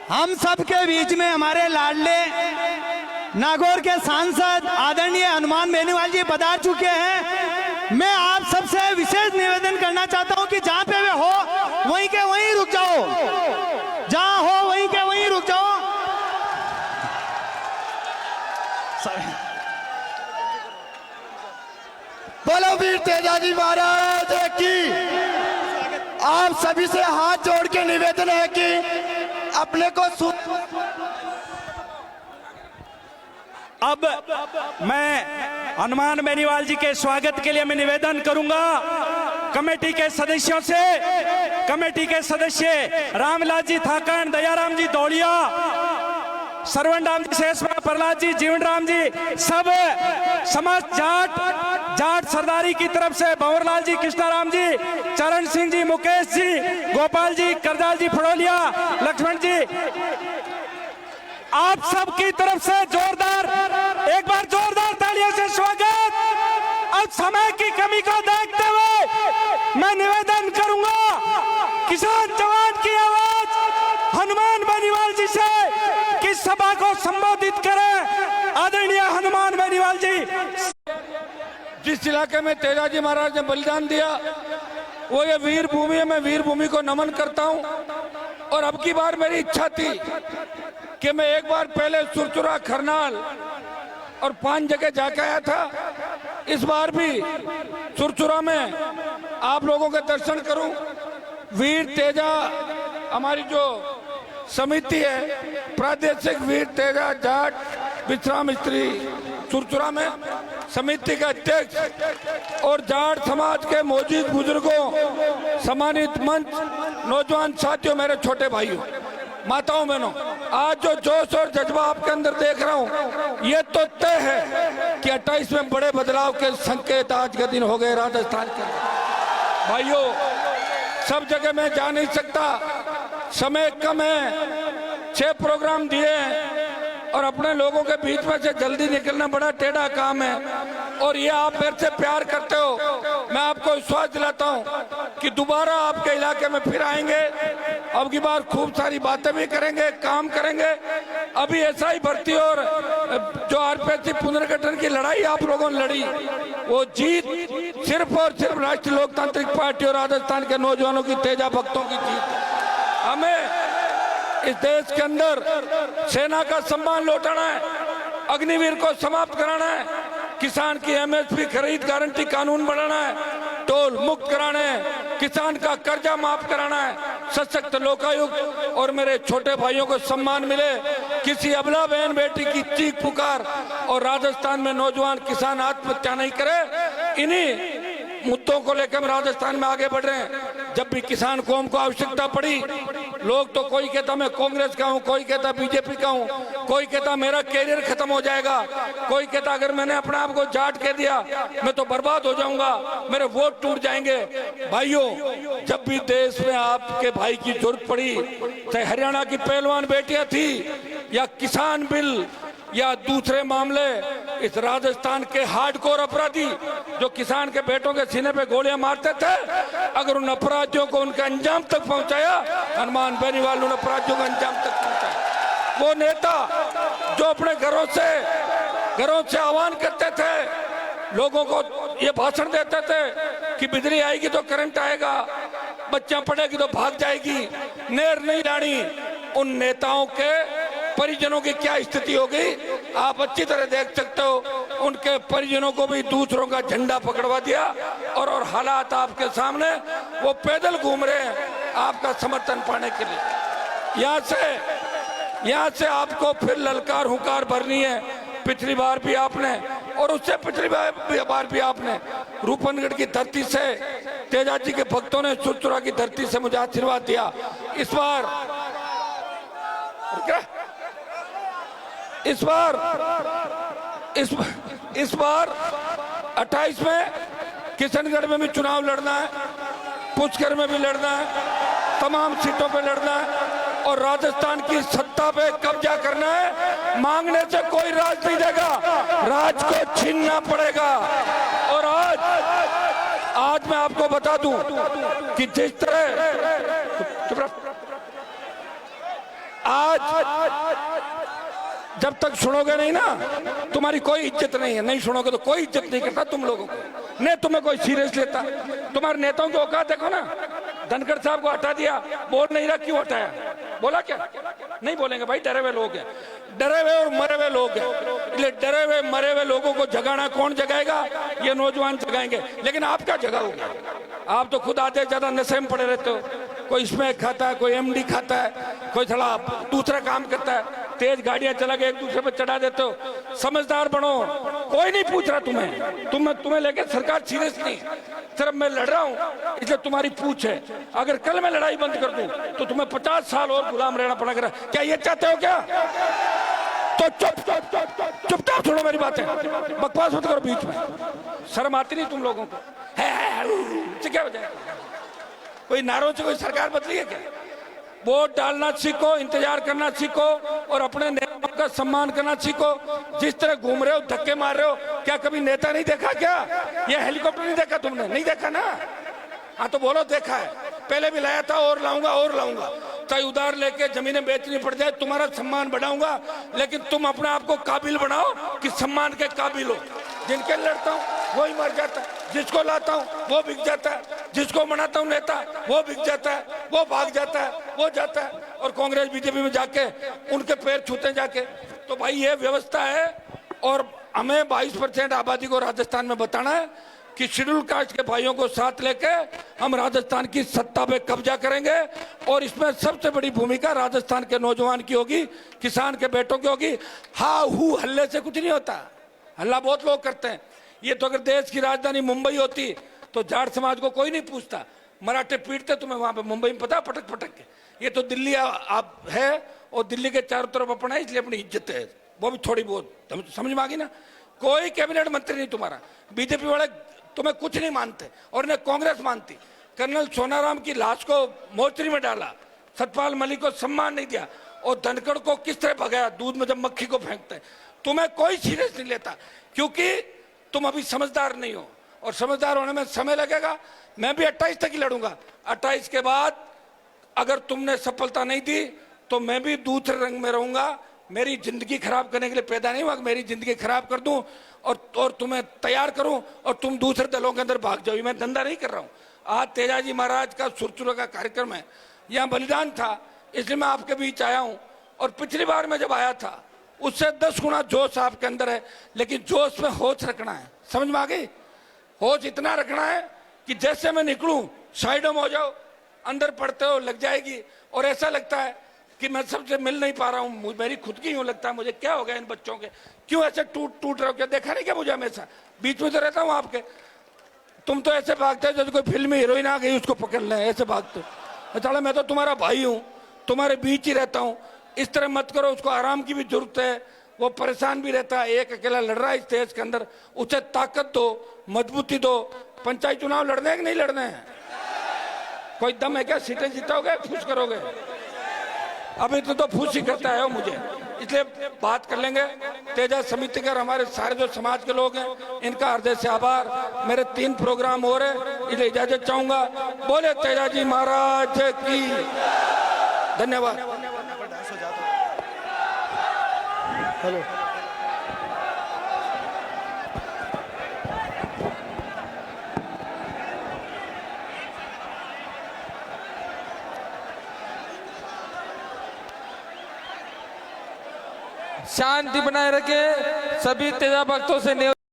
हम सब के बीच में हमारे लाडले नागौर के सांसद आदरणीय हनुमान बेनीवाल जी पधार चुके हैं। मैं आप सबसे विशेष निवेदन करना चाहता हूं कि जहां पे वे हो वहीं के वहीं रुक जाओ, जहां हो वहीं के वहीं रुक जाओ। बोलो वीर तेजाजी महाराज की। आप सभी से हाथ जोड़ के निवेदन है कि अपने को अब मैं हनुमान बेनीवाल जी के स्वागत के लिए मैं निवेदन करूंगा कमेटी के सदस्यों से। कमेटी के सदस्य रामलाल जी थाकन, दयाराम जी दौड़िया, सरवण राम जी शेषवा, प्रहलाद जी, जीवन राम जी, सब समस्त जाट सरदारी की तरफ से भंवरलाल जी, कृष्णाराम जी, चरण सिंह जी, मुकेश जी, गोपाल जी, करदाल जी, फड़ोलिया, लक्ष्मण जी, आप सब की तरफ से जोरदार, एक बार जोरदार तालियों से स्वागत। अब समय की कमी को देखते हुए मैं निवेदन करूंगा किसान जवान की आवाज हनुमान बेनीवाल जी से कि सभा को संबोधित करें। आदरणीय हनुमान बेनीवाल जी। जिस इलाके में तेजाजी महाराज ने बलिदान दिया वो ये वीर भूमि है। मैं वीर भूमि को नमन करता हूं। और अब की बार मेरी इच्छा थी कि मैं एक बार पहले सुरचुरा, खरनाल और 5 जगह जाके आया था। इस बार भी सुरचुरा में आप लोगों के दर्शन करूं। वीर तेजा हमारी जो समिति है, प्रादेशिक वीर तेजा जाट विश्राम स्त्री सुरचुरा में समिति का अध्यक्ष और जाट समाज के मौजूद बुजुर्गों, सम्मानित मंच, नौजवान साथियों, मेरे छोटे भाइयों, माताओं, बहनों, आज जो जोश और जज्बा आपके अंदर देख रहा हूं ये तो तय है कि 28 में बड़े बदलाव के संकेत आज के दिन हो गए राजस्थान के। भाइयों, सब जगह मैं जा नहीं सकता, समय कम है, 6 प्रोग्राम दिए हैं और अपने लोगों के बीच में से जल्दी निकलना बड़ा टेढ़ा काम है। और ये आप मेरे से प्यार करते हो, मैं आपको विश्वास दिलाता हूं कि दोबारा आपके इलाके में फिर आएंगे। अब की बार खूब सारी बातें भी करेंगे, काम करेंगे। अभी ऐसा ही भर्ती और जो आरपीएससी पुनर्गठन की लड़ाई आप लोगों ने लड़ी, वो जीत सिर्फ और सिर्फ राष्ट्रीय लोकतांत्रिक पार्टी और राजस्थान के नौजवानों की, तेजा भक्तों की जीत। हमें इस देश के अंदर सेना का सम्मान लौटाना है, अग्निवीर को समाप्त कराना है, किसान की एमएसपी खरीद गारंटी कानून बनाना है, टोल मुक्त कराना है, किसान का कर्जा माफ कराना है, सशक्त लोकायुक्त और मेरे छोटे भाइयों को सम्मान मिले, किसी अबला बहन बेटी की चीख पुकार और राजस्थान में नौजवान किसान आत्महत्या नहीं करे। इन्हीं मुद्दों को लेकर हम राजस्थान में आगे बढ़ रहे हैं। जब भी किसान कौम को आवश्यकता पड़ी, लोग तो कोई कहता मैं कांग्रेस का हूं, कोई कहता बीजेपी का हूं, कोई कहता मेरा कैरियर खत्म हो जाएगा, कोई कहता अगर मैंने अपने आप को जाट कह दिया मैं तो बर्बाद हो जाऊंगा, मेरे वोट टूट जाएंगे। भाइयों, जब भी देश में आपके भाई की जरूरत पड़ी, चाहे हरियाणा की पहलवान बेटियां थी या किसान बिल या दूसरे मामले, इस राजस्थान के हार्डकोर अपराधी जो किसान के बेटों के सीने पे गोलियां मारते थे, अगर उन अपराधियों को उनके अंजाम तक पहुंचाया, हनुमान बेनीवाल उन अपराधियों को अंजाम तक पहुंचाया। वो नेता जो अपने घरों से आह्वान करते थे, लोगों को ये भाषण देते थे कि बिजली आएगी तो करंट आएगा, बच्चा पढ़ेगी तो भाग जाएगी, नेर नहीं लानी, उन नेताओं के परिजनों की क्या स्थिति हो गई आप अच्छी तरह देख सकते हो। उनके परिजनों को भी दूसरों का झंडा पकड़वा दिया और हालात आपके सामने, वो पैदल घूम रहे हैं आपका समर्थन पाने के लिए। यहाँ से आपको फिर ललकार हुंकार भरनी है। पिछली बार भी आपने और उससे पिछली बार भी आपने रूपनगढ़ की धरती से तेजाजी के भक्तों ने सुरचुरा की धरती से मुझे आशीर्वाद दिया। इस बार 28 में किशनगढ़ में भी चुनाव लड़ना है, पुष्कर में भी लड़ना है, तमाम सीटों पे लड़ना है और राजस्थान की सत्ता पे कब्जा करना है। मांगने से कोई राज नहीं देगा, राज को छीनना पड़ेगा। और आज मैं आपको बता दूं कि जिस तरह आज जब तक सुनोगे नहीं ना, तुम्हारी कोई इज्जत नहीं है। नहीं सुनोगे तो कोई इज्जत नहीं करता तुम लोगों को, नहीं तुम्हें कोई सीरियस लेता। तुम्हारे नेताओं की औकात देखो ना, धनखड़ साहब को हटा दिया, बोल नहीं रहा, क्यों हटाया? बोला क्या? नहीं बोलेंगे भाई, डरे हुए लोग हैं, डरे हुए और मरे हुए लोग हैं। इसलिए डरे हुए मरे हुए लोगों को जगाना कौन जगाएगा? ये नौजवान जगाएंगे। लेकिन आप क्या जगाओगे? आप तो खुद आधे ज्यादा नशे में पड़े रहते हो। कोई स्मैक खाता है, कोई एमडी खाता है, कोई थोड़ा दूसरा काम करता है, तेज गाड़ियां चला के एक दूसरे पर चढ़ा देते हो। समझदार बनो, कोई नहीं पूछ रहा तुम्हें लेके सरकार सीरियस नहीं। सिर्फ मैं लड़ रहा हूं इसलिए तुम्हारी पूछ है। अगर कल मैं लड़ाई बंद कर दूं तो तुम्हें 50 साल और गुलाम रहना पड़ेगा। क्या ये चाहते हो क्या? तो चुपचाप छोड़ो मेरी बातें, बकवास मत करो बीच में। शर्म आती नहीं तुम लोगों को? क्या वजह है? कोई नारों से कोई सरकार बदली है क्या? वोट डालना सीखो, इंतजार करना सीखो और अपने नेताओं का सम्मान करना सीखो। जिस तरह घूम रहे हो, धक्के मार रहे हो, क्या कभी नेता नहीं देखा क्या? ये हेलीकॉप्टर नहीं देखा तुमने? नहीं देखा ना? हाँ तो बोलो देखा है। पहले भी लाया था, और लाऊंगा। चाहे उधार लेके जमीनें बेचनी पड़ जाए, तुम्हारा सम्मान बढ़ाऊंगा। लेकिन तुम अपने आप को काबिल बनाओ कि सम्मान के काबिल हो। जिनके लड़ता हूँ वही मर जाता है, जिसको लाता हूँ वो बिक जाता है, जिसको मनाता हूँ नेता वो बिक जाता है, वो भाग जाता है, वो जाता है और कांग्रेस बीजेपी में जाके उनके पैर छूते जाके। तो भाई ये व्यवस्था है और हमें 22% आबादी को राजस्थान में बताना है कि शेड्यूल कास्ट के भाइयों को साथ लेके हम राजस्थान की सत्ता पे कब्जा करेंगे। और इसमें सबसे बड़ी भूमिका राजस्थान के नौजवान की होगी, किसान के बेटों की होगी। हा हू हल्ले से कुछ नहीं होता, हल्ला बहुत लोग करते हैं। ये तो अगर देश की राजधानी मुंबई होती तो जाट समाज को कोई नहीं पूछता, मराठे पीटते तुम्हें वहां पे मुंबई में, पता पटक पटक के। ये तो दिल्ली आप है और दिल्ली के चारों तरफ अपना है, इसलिए अपनी इज्जत है, वो भी थोड़ी बहुत समझ में आ गई ना। कोई कैबिनेट मंत्री नहीं तुम्हारा, बीजेपी वाले तुम्हें कुछ नहीं मानते और न कांग्रेस मानती। कर्नल सोनाराम की लाश को मोर्चरी में डाला, सतपाल मलिक को सम्मान नहीं दिया और धनखड़ को किस तरह भगाया, दूध में जब मक्खी को फेंकते हैं। तुम्हें कोई सीरियस नहीं लेता क्योंकि तुम अभी समझदार नहीं हो और समझदार होने में समय लगेगा। मैं भी 28 तक ही लड़ूंगा। 28 के बाद अगर तुमने सफलता नहीं दी तो मैं भी दूसरे रंग में रहूंगा। मेरी जिंदगी खराब करने के लिए पैदा नहीं हुआ, मेरी जिंदगी खराब कर दूं और तुम्हें तैयार करूं और तुम दूसरे दलों के अंदर भाग जाओ। मैं धंधा नहीं कर रहा हूं। आज तेजाजी महाराज का सुरचुरा का कार्यक्रम है, यहाँ बलिदान था, इसलिए मैं आपके बीच आया हूं। और पिछली बार मैं जब आया था उससे 10 गुना जोश आपके अंदर है, लेकिन जोश में होश रखना है। समझ में आ गई? होश इतना रखना है कि जैसे मैं निकलूं साइडों में हो जाओ, अंदर पड़ते हो लग जाएगी और ऐसा लगता है कि मैं सबसे मिल नहीं पा रहा हूं, मेरी खुद की यूं लगता है मुझे क्या हो गया इन बच्चों के, क्यों ऐसे टूट रहे हो? क्या देखा नहीं क्या मुझे? हमेशा बीच में तो रहता हूं आपके। तुम तो ऐसे भागते हो जैसे कोई फिल्मी हीरोइन आ गई उसको पकड़ लें, ऐसे भागते हो। चलो मैं तो तुम्हारा भाई हूं, तुम्हारे बीच ही रहता हूं। इस तरह मत करो, उसको आराम की भी जरूरत है, वो परेशान भी रहता है, एक अकेला लड़ रहा है इस देश के अंदर। उसे ताकत दो, मजबूती दो। पंचायत चुनाव लड़ने हैं कि नहीं लड़ने हैं? कोई दम है क्या? सीटें जिताओगे, फूस करोगे? अभी तो फूस ही करता है मुझे, इसलिए बात कर लेंगे। तेजा समिति कर हमारे सारे जो समाज के लोग हैं इनका हृदय से आभार। मेरे 3 प्रोग्राम हो रहे, इसलिए इजाजत चाहूंगा। बोले तेजाजी महाराज की धन्यवाद। हेलो, शांति बनाए रखे। सभी तेजा भक्तों से